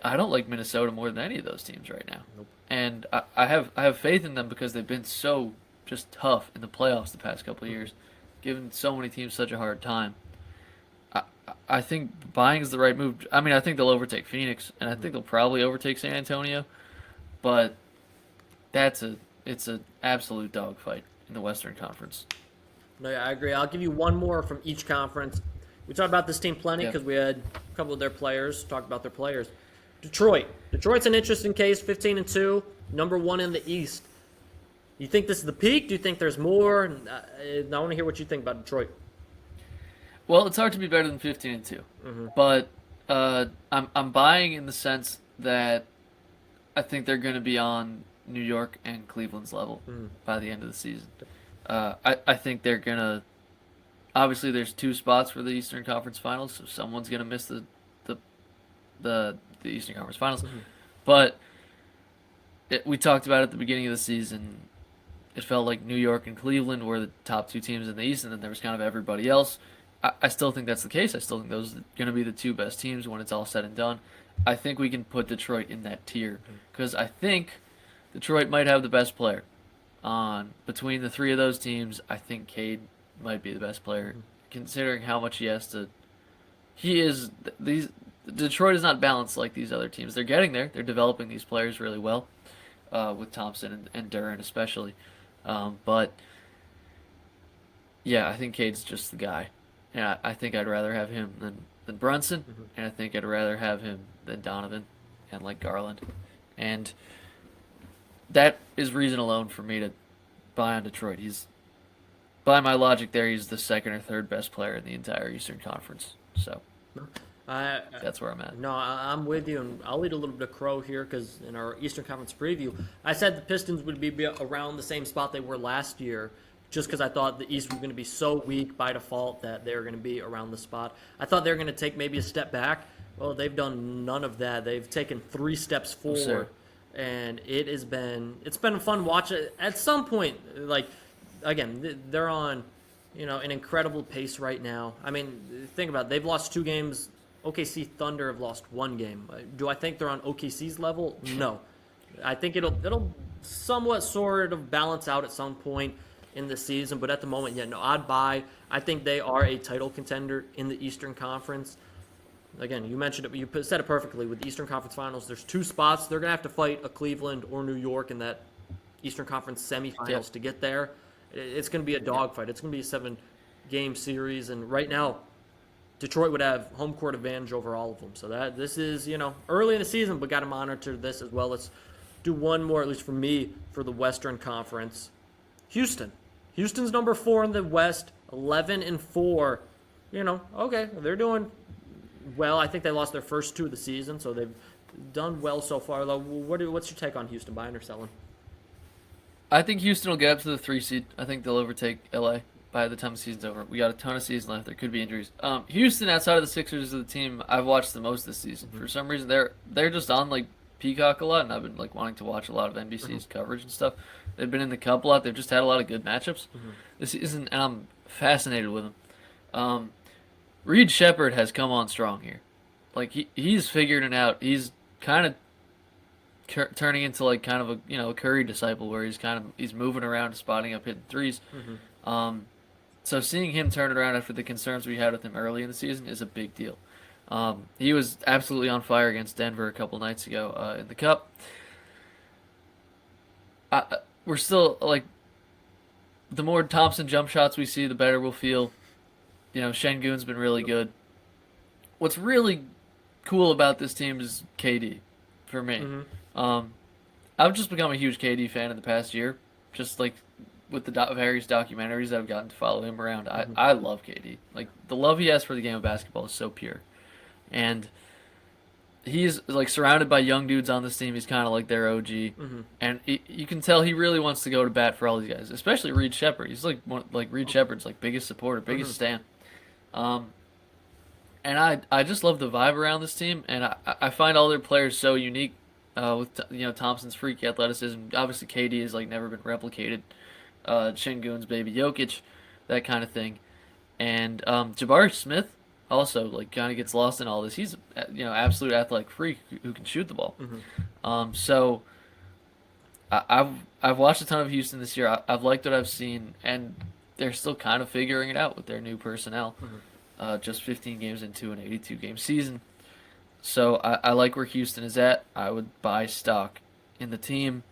I don't like Minnesota more than any of those teams right now, Nope. and I have faith in them because they've been so just tough in the playoffs the past couple of years, giving so many teams such a hard time. I I think buying is the right move. I mean, I think they'll overtake Phoenix, and I think they'll probably overtake San Antonio, but it's an absolute dogfight in the Western Conference. No, yeah, I agree. I'll give you one more from each conference. We talked about this team plenty Yeah. because we had a couple of their players talk about their players. Detroit. Detroit's an interesting case, 15-2, number one in the East. You think this is the peak? Do you think there's more? I want to hear what you think about Detroit. Well, it's hard to be better than 15-2, but I'm buying in the sense that I think they're going to be on New York and Cleveland's level by the end of the season. I think they're going to. Obviously, there's 2 spots for the Eastern Conference Finals, so someone's going to miss the Eastern Conference Finals. But we talked about it at the beginning of the season. It felt like New York and Cleveland were the top 2 teams in the East, and then there was kind of everybody else. I still think that's the case. I still think those are going to be the 2 best teams when it's all said and done. I think we can put Detroit in that tier because I think Detroit might have the best player. Between the 3 of those teams, I think Cade might be the best player, considering how much he has to. He is these. Detroit is not balanced like these other teams. They're getting there. They're developing these players really well, with Thompson and Duran especially. But yeah, I think Cade's just the guy. Yeah, I think I'd rather have him than Brunson, and I think I'd rather have him than Donovan and like Garland. And that is reason alone for me to buy on Detroit. By my logic there, he's the 2nd or 3rd best player in the entire Eastern Conference. So I, that's where I'm at. No, I'm with you, and I'll eat a little bit of crow here because in our Eastern Conference preview, I said the Pistons would be around the same spot they were last year, just because I thought the East was going to be so weak by default that they were going to be around the spot. I thought they were going to take maybe a step back. Well, they've done none of that. They've taken 3 steps forward, and it's been a fun watch. At some point, like again, they're on an incredible pace right now. I mean, think about it. They've lost 2 games. OKC Thunder have lost 1 game. Do I think they're on OKC's level? No. I think it'll somewhat sort of balance out at some point in the season, but at the moment, yeah, no, I'd buy. I think they are a title contender in the Eastern Conference. Again, you mentioned it, but you said it perfectly. With the Eastern Conference Finals, there's 2 spots. They're going to have to fight a Cleveland or New York in that Eastern Conference semifinals to get there. It's going to be a dogfight. It's going to be a 7-game series, and right now, Detroit would have home court advantage over all of them. So this is, early in the season, but got to monitor this as well. Let's do one more, at least for me, for the Western Conference. Houston. Houston's number 4 in the West, 11-4. Okay, they're doing well. I think they lost their first 2 of the season, so they've done well so far. What's your take on Houston, buying or selling? I think Houston will get up to the 3 seed. I think they'll overtake LA by the time the season's over. We got a ton of season left. There could be injuries. Houston, outside of the Sixers, is the team I've watched the most this season. For some reason, they're just on like Peacock a lot, and I've been like wanting to watch a lot of NBC's coverage and stuff. They've been in the Cup a lot. They've just had a lot of good matchups this season, and I'm fascinated with them. Reed Shepherd has come on strong here. Like he's figured it out. He's kind of turning into like kind of a Curry disciple, where he's moving around, spotting up, hitting threes. So seeing him turn it around after the concerns we had with him early in the season is a big deal. He was absolutely on fire against Denver a couple nights ago in the Cup. We're still like the more Thompson jump shots we see, the better we'll feel. Şengün's been really good. What's really cool about this team is KD, for me. I've just become a huge KD fan in the past year, just like with the various documentaries I've gotten to follow him around. I love KD. Like, the love he has for the game of basketball is so pure. And he's like surrounded by young dudes on this team. He's kind of like their OG, and you can tell he really wants to go to bat for all these guys, especially Reed Shepherd. He's like Reed Shepherd's like biggest supporter, biggest stan. And I just love the vibe around this team, and I find all their players so unique. With Thompson's freaky athleticism, obviously KD has like never been replicated. Şengün's baby Jokic, that kind of thing, and Jabari Smith also like kind of gets lost in all this. He's absolute athletic freak who can shoot the ball. So I've watched a ton of Houston this year. I've liked what I've seen, and they're still kind of figuring it out with their new personnel. Just 15 games into an 82-game season. So I like where Houston is at. I would buy stock in the team.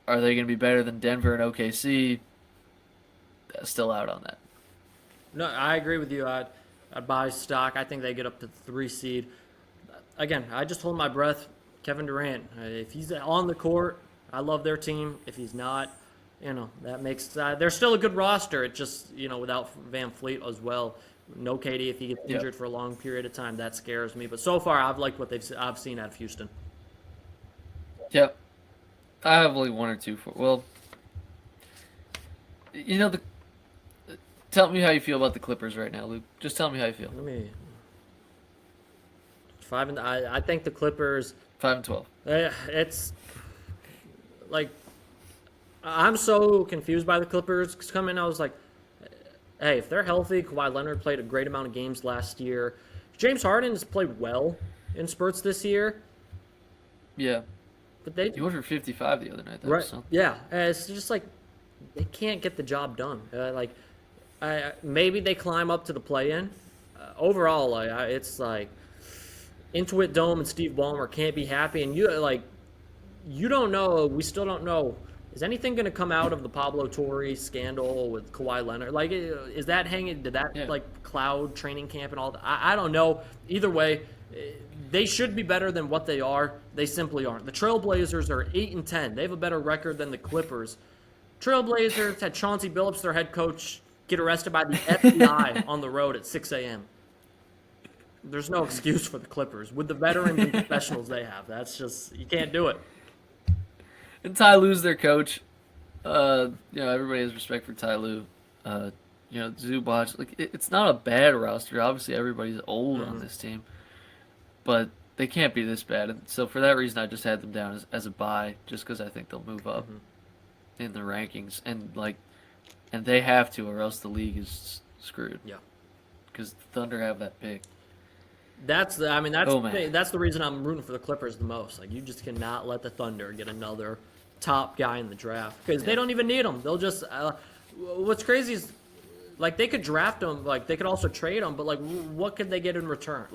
Are they going to be better than Denver and OKC? Still out on that. No, I agree with you. I'd buy stock. I think they get up to the 3 seed. Again, I just hold my breath. Kevin Durant, if he's on the court, I love their team. If he's not, that makes they're still a good roster. It just without Van Fleet as well. No KD if he gets injured for a long period of time, that scares me. But so far, I've liked what I've seen out of Houston. Yep, I have like 1 or 2 tell me how you feel about the Clippers right now, Luke. Just tell me how you feel. Let me 5 and I think the Clippers 5-12. It's like I'm so confused by the Clippers. Coming, I was like, hey, if they're healthy, Kawhi Leonard played a great amount of games last year. James Harden has played well in spurts this year. Yeah. But he went for 55 the other night. That right. Was something. Yeah. It's just like they can't get the job done. Maybe they climb up to the play-in. Overall, it's like Intuit Dome and Steve Ballmer can't be happy. And you don't know. We still don't know. Is anything going to come out of the Pablo Torre scandal with Kawhi Leonard? Like, is that hanging? Did that cloud training camp and all that? I don't know. Either way, they should be better than what they are. They simply aren't. The Trailblazers are 8-10. They have a better record than the Clippers. Trailblazers had Chauncey Billups, their head coach, get arrested by the FBI on the road at 6 a.m. There's no excuse for the Clippers with the veterans and professionals they have. That's just you can't do it. And Ty Lue's their coach. Everybody has respect for Ty Lue. Zubac. Like, it's not a bad roster. Obviously, everybody's old on this team, but they can't be this bad. And so for that reason, I just had them down as a buy, just because I think they'll move up in the rankings, and they have to, or else the league is screwed. Yeah, because the Thunder have that pick. That's the reason I'm rooting for the Clippers the most. Like, you just cannot let the Thunder get another top guy in the draft because they don't even need them. They'll just what's crazy is like they could draft them, like they could also trade them, but like what could they get in return?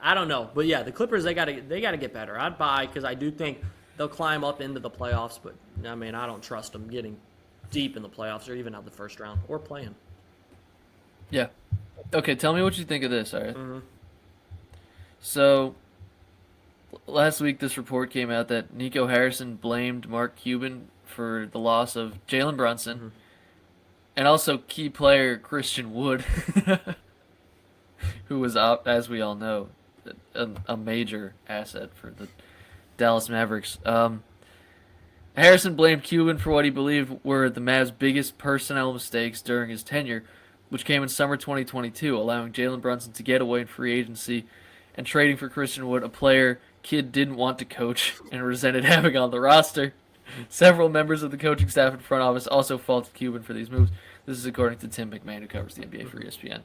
I don't know. But yeah, the Clippers they gotta get better. I'd buy because I do think they'll climb up into the playoffs, but I don't trust them getting deep in the playoffs or even out the first round or playing. Yeah. Okay, tell me what you think of this, all right? So, last week this report came out that Nico Harrison blamed Mark Cuban for the loss of Jalen Brunson and also key player Christian Wood, who was, as we all know, a major asset for the Dallas Mavericks. Harrison blamed Cuban for what he believed were the Mavs' biggest personnel mistakes during his tenure, which came in summer 2022, allowing Jalen Brunson to get away in free agency and trading for Christian Wood, a player Kidd didn't want to coach and resented having on the roster. Several members of the coaching staff and front office also faulted Cuban for these moves. This is according to Tim McMahon, who covers the NBA for ESPN.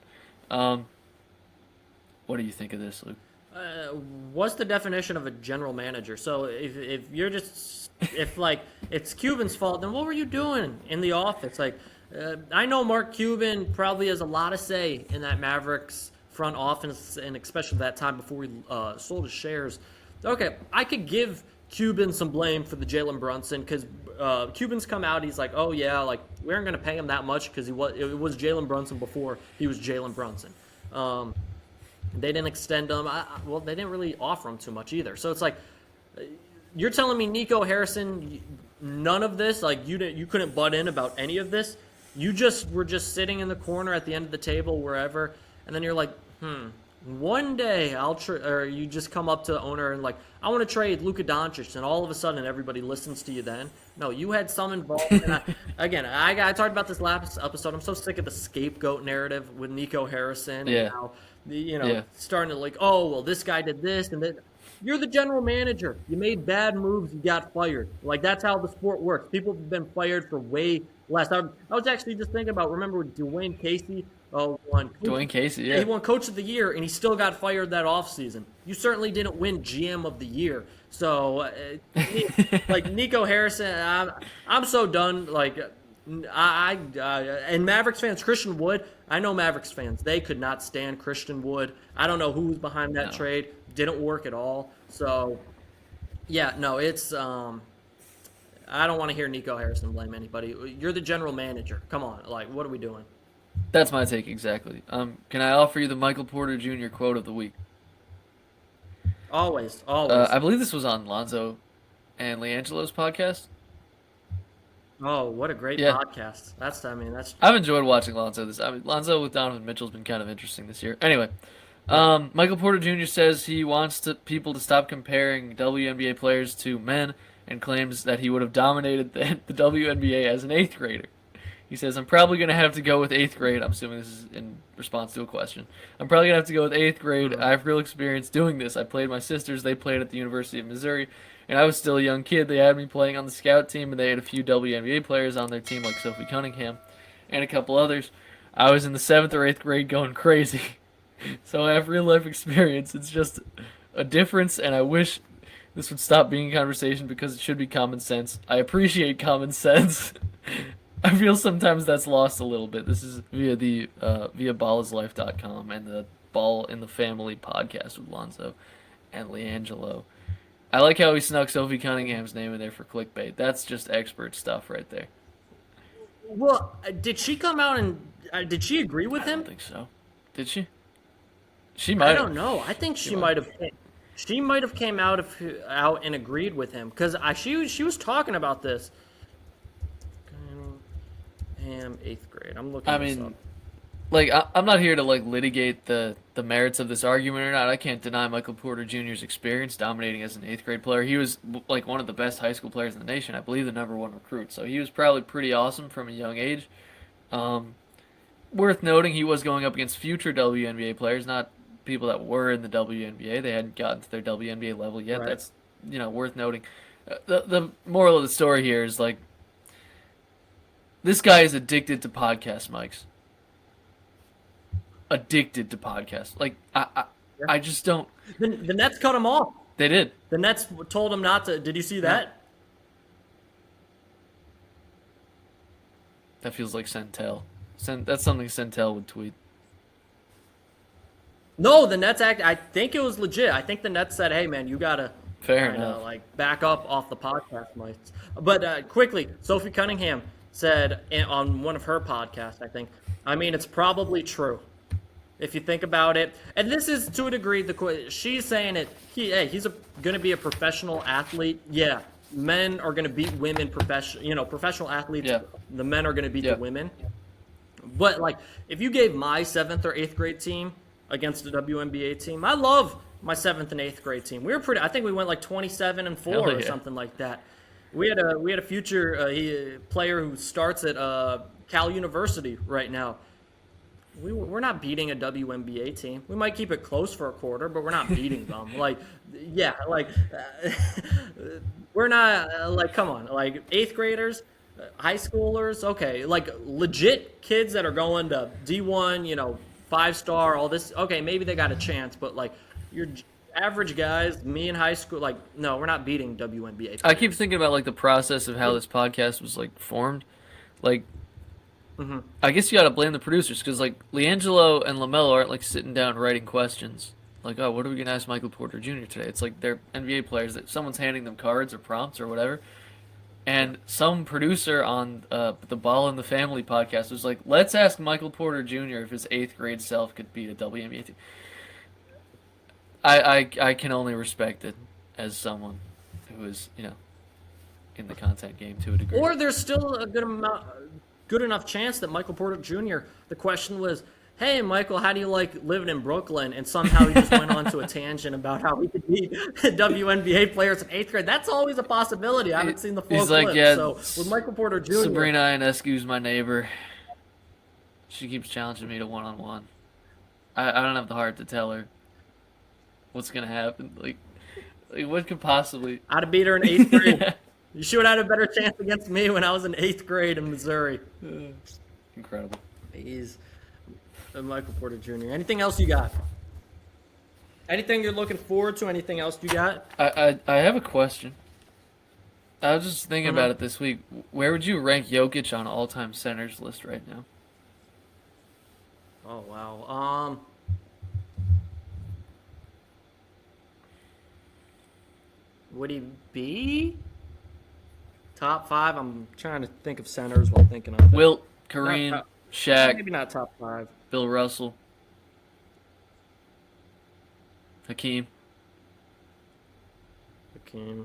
What do you think of this, Luke? What's the definition of a general manager? So if you're just if it's Cuban's fault, then what were you doing in the office? I know Mark Cuban probably has a lot of say in that Mavericks front office, and especially that time before he sold his shares. Okay, I could give Cuban some blame for the Jalen Brunson because Cuban's come out. He's like, oh yeah, like we aren't gonna pay him that much because it was Jalen Brunson before he was Jalen Brunson. They didn't extend him. Well, they didn't really offer him too much either. So it's like you're telling me Nico Harrison, none of this, like you couldn't butt in about any of this. You just were just sitting in the corner at the end of the table wherever, and then you're like, one day or you just come up to the owner and like, I want to trade Luka Doncic, and all of a sudden everybody listens to you then. No, you had some involvement. I talked about this last episode. I'm so sick of the scapegoat narrative with Nico Harrison. Yeah. And how, starting to like, oh, well, this guy did this and that. You're the general manager. You made bad moves. You got fired. Like, that's how the sport works. People have been fired for way less. I was actually just thinking about, remember Dwayne Casey won? Dwayne Casey, yeah. He won Coach of the Year, and he still got fired that offseason. You certainly didn't win GM of the Year. So, like, Nico Harrison, I'm so done. Like, and Mavericks fans, Christian Wood, I know Mavericks fans, they could not stand Christian Wood. I don't know who was behind that trade. Didn't work at all. So, yeah, no, it's I don't want to hear Nico Harrison blame anybody. You're the general manager. Come on, like, what are we doing? That's my take exactly. Can I offer you the Michael Porter Jr. quote of the week? Always. I believe this was on Lonzo and LiAngelo's podcast. Oh, what a great podcast! That's. I've enjoyed watching Lonzo. Lonzo with Donovan Mitchell's been kind of interesting this year. Anyway, Michael Porter Jr. says he wants people to stop comparing WNBA players to men, and claims that he would have dominated the WNBA as an 8th grader. He says, I'm probably going to have to go with 8th grade. I'm assuming this is in response to a question. I'm probably going to have to go with 8th grade. I have real experience doing this. I played my sisters. They played at the University of Missouri, and I was still a young kid. They had me playing on the scout team, and they had a few WNBA players on their team, like Sophie Cunningham and a couple others. I was in the 7th or 8th grade going crazy. So I have real-life experience. It's just a difference, and I wish this would stop being a conversation because it should be common sense. I appreciate common sense. I feel sometimes that's lost a little bit. This is via ballislife.com and the Ball in the Family podcast with Lonzo and LiAngelo. I like how he snuck Sophie Cunningham's name in there for clickbait. That's just expert stuff right there. Well, did she come out and did she agree with him? I don't think so. Did she? She might. I don't know. I think she might have. She might have came out and agreed with him because she was talking about this. 8th grade. I'm looking. This up. Like I'm not here to like litigate the merits of this argument or not. I can't deny Michael Porter Jr.'s experience dominating as an 8th grade player. He was like one of the best high school players in the nation. I believe the #1 recruit. So he was probably pretty awesome from a young age. Worth noting, he was going up against future WNBA players, not people that were in the WNBA. They hadn't gotten to their WNBA level yet. Right. That's worth noting. The moral of the story here is like, this guy is addicted to podcast mics. Addicted to podcasts. Like, I just don't. The Nets cut him off. They did. The Nets told him not to. Did you see that? That feels like Centel. That's something Centel would tweet. No, the Nets I think it was legit. I think the Nets said, "Hey, man, you gotta back up off the podcast mics." But quickly, Sophie Cunningham said on one of her podcasts, I think, it's probably true if you think about it. And this is to a degree, she's saying it, he's going to be a professional athlete. Yeah, men are going to beat women, professional athletes. Yeah. The men are going to beat the women. But, like, if you gave my 7th or 8th grade team against a WNBA team, I love my 7th and 8th grade team. We were I think we went like 27-4 or something like that. We had a future player who starts at Cal University right now. We're not beating a WNBA team. We might keep it close for a quarter, but we're not beating them. We're not come on, 8th graders, high schoolers, okay, legit kids that are going to D1, 5-star, all this. Okay, maybe they got a chance, but your average guys, me in high school, no, we're not beating WNBA players. I keep thinking about the process of how this podcast was formed. I guess you got to blame the producers because LiAngelo and LaMelo aren't sitting down writing questions. like, oh, what are we gonna ask Michael Porter Jr. today? It's like they're NBA players that someone's handing them cards or prompts or whatever. And some producer on the Ball in the Family podcast was like, let's ask Michael Porter Jr. if his 8th grade self could beat a WNBA team. I can only respect it as someone who is, in the content game to a degree. Or there's still a good enough chance that Michael Porter Jr. The question was, hey, Michael, how do you like living in Brooklyn? And somehow he just went on to a tangent about how he could beat WNBA players in 8th grade. That's always a possibility. I haven't seen the full He's clip. like, yeah, so with Michael Porter Jr. Sabrina Ionescu's my neighbor. She keeps challenging me to one-on-one. I don't have the heart to tell her what's going to happen. Like, what could possibly... I'd have beat her in 8th grade. You should have had a better chance against me when I was in 8th grade in Missouri. Incredible. He's Michael Porter Jr. Anything else you got? Anything you're looking forward to? Anything else you got? I have a question. I was just thinking about it this week. Where would you rank Jokic on all-time centers list right now? Oh, wow. Would he be top 5? I'm trying to think of centers while thinking of it. Wilt, Kareem, Shaq, Maybe not top 5. Bill Russell, Hakeem. I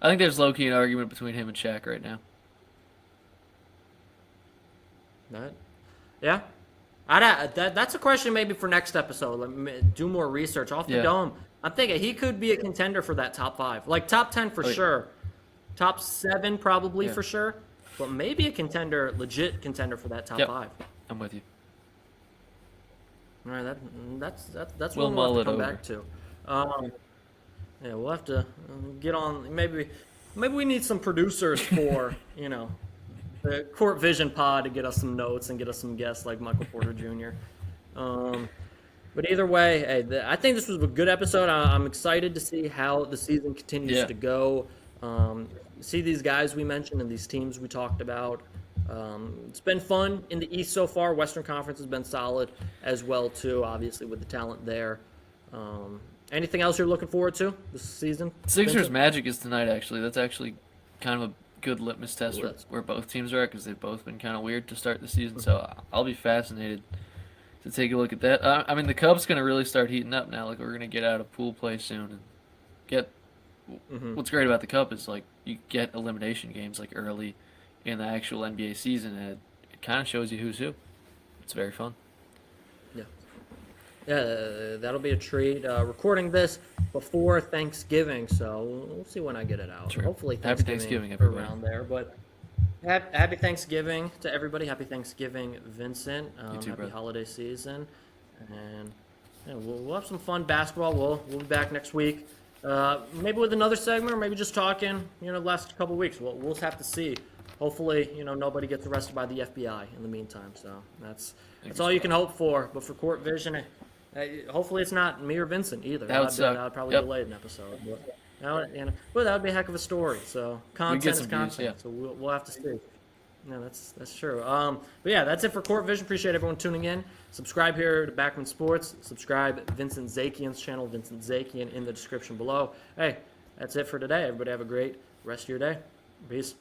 think there's low-key an argument between him and Shaq right now. Yeah. That's a question maybe for next episode. Let me do more research off the dome. I'm thinking he could be a contender for that top 5. Like top 10 for sure. Top 7 probably for sure. But maybe a contender, legit contender for that top 5. I'm with you. All right, that's We'll one we'll have to mull come it over. back to. Yeah, we'll have to get on. Maybe we need some producers for the Court Vision Pod to get us some notes and get us some guests like Michael Porter Jr. But either way, hey, I think this was a good episode. I'm excited to see how the season continues to go. See these guys we mentioned and these teams we talked about. It's been fun in the East so far. Western Conference has been solid as well too, obviously with the talent there. Anything else you're looking forward to this season? Sixers Vincent? Magic is tonight, actually. That's actually kind of a good litmus test Ooh, where both teams are at because they've both been kind of weird to start the season. So I'll be fascinated to take a look at that. I mean, the Cubs going to really start heating up now. Like, we're going to get out of pool play soon and get. What's great about the Cup is like you get elimination games like early in the actual NBA season, and it kind of shows you who's who. It's very fun. Yeah, that'll be a treat. Recording this before Thanksgiving, so we'll see when I get it out. Sure. Hopefully Happy Thanksgiving, Thanksgiving everybody. around there. But happy Thanksgiving to everybody. Happy Thanksgiving, Vincent. You too, happy brother. holiday season, and we'll have some fun basketball. We'll be back next week, maybe with another segment, or maybe just talking. The last couple weeks. We'll have to see. Hopefully, nobody gets arrested by the FBI in the meantime. So that's all you can hope for. But for Court Vision, hopefully it's not me or Vincent either. That would suck. That would probably Yep. delay an episode. But that would be a heck of a story. So content is some views, content. So we'll have to see. No, that's true. But yeah, that's it for Court Vision. Appreciate everyone tuning in. Subscribe here to Backman Sports. Subscribe Vincent Zakian's channel, Vincent Zakian, in the description below. Hey, that's it for today. Everybody have a great rest of your day. Peace.